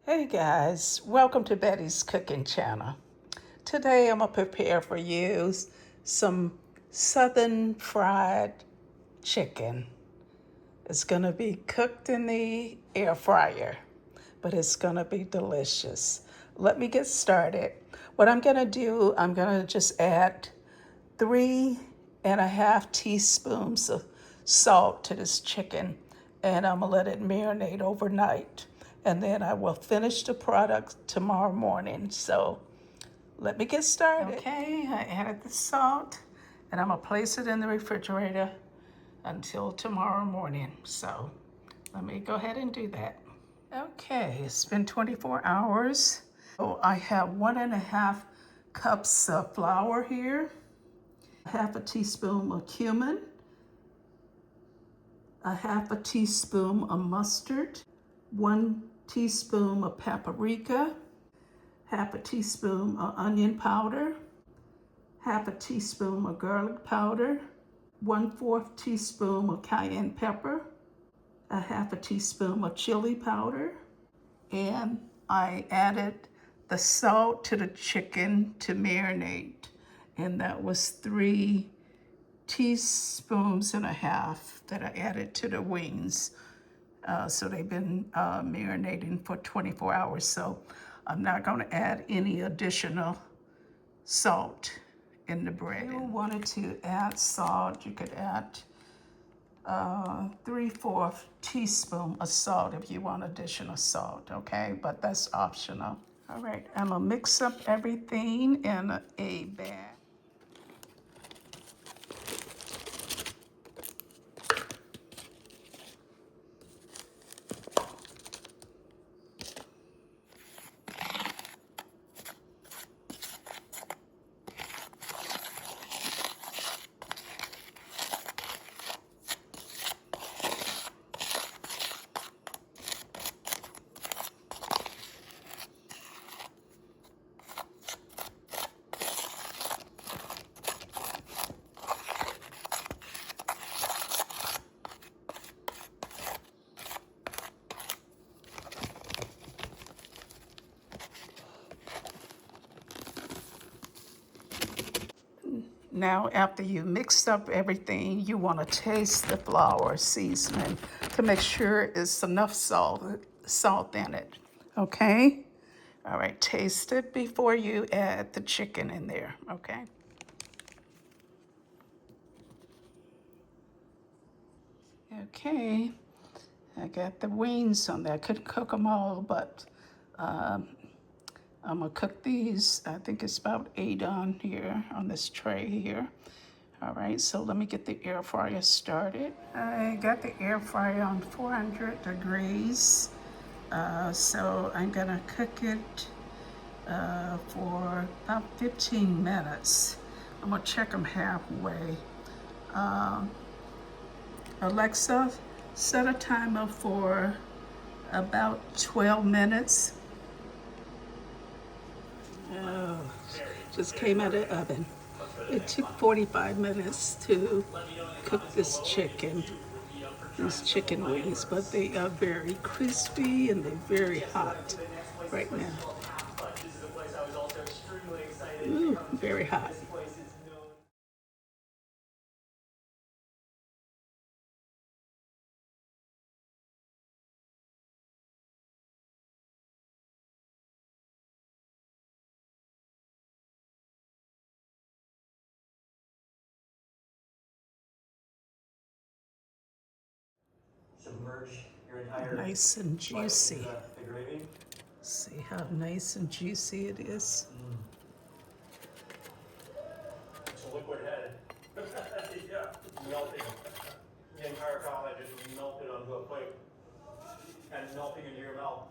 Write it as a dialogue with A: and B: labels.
A: Hey guys, welcome to Betty's Cooking Channel. Today I'm going to prepare for you some southern fried chicken. It's going to be cooked in the air fryer, but it's going to be delicious. Let me get started. What I'm going to do, I'm going to just add 3.5 teaspoons of salt to this chicken, and I'm going to let it marinate overnight. And then I will finish the product tomorrow morning. So let me get started. Okay, I added the salt, and I'm going to place it in the refrigerator until tomorrow morning. So let me go ahead and do that. Okay, it's been 24 hours. So I have 1.5 cups of flour here, 1/2 teaspoon of cumin, 1/2 teaspoon of mustard, 1 teaspoon of paprika, 1/2 teaspoon of onion powder, 1/2 teaspoon of garlic powder, 1/4 teaspoon of cayenne pepper, 1/2 teaspoon of chili powder, and I added the salt to the chicken to marinate, and that was 3.5 teaspoons that I added to the wings. So they've been marinating for 24 hours. So I'm not going to add any additional salt in the bread. If you wanted to add salt, you could add 3/4 teaspoon of salt if you want additional salt, okay? But that's optional. All right, I'm gonna mix up everything in a bag. Now, after you mixed up everything, you want to taste the flour seasoning to make sure it's enough salt in it, okay? All right, taste it before you add the chicken in there, okay? Okay, I got the wings on there. I couldn't cook them all, but I'm gonna cook these. I think it's about 8 on here, on this tray here. All right, so let me get the air fryer started. I got the air fryer on 400 degrees. So I'm gonna cook it for about 15 minutes. I'm gonna check them halfway. Alexa, set a timer for about 12 minutes. Oh, just came out of the oven. It took 45 minutes to cook these chicken wings, but they are very crispy and they're very hot right now. Ooh, very hot.
B: Submerge your entire
A: Nice and juicy.
B: the gravy.
A: See how nice and juicy it is?
B: It's a liquid head. Yeah, melting. The entire cow head just melted onto a plate and melting into your mouth.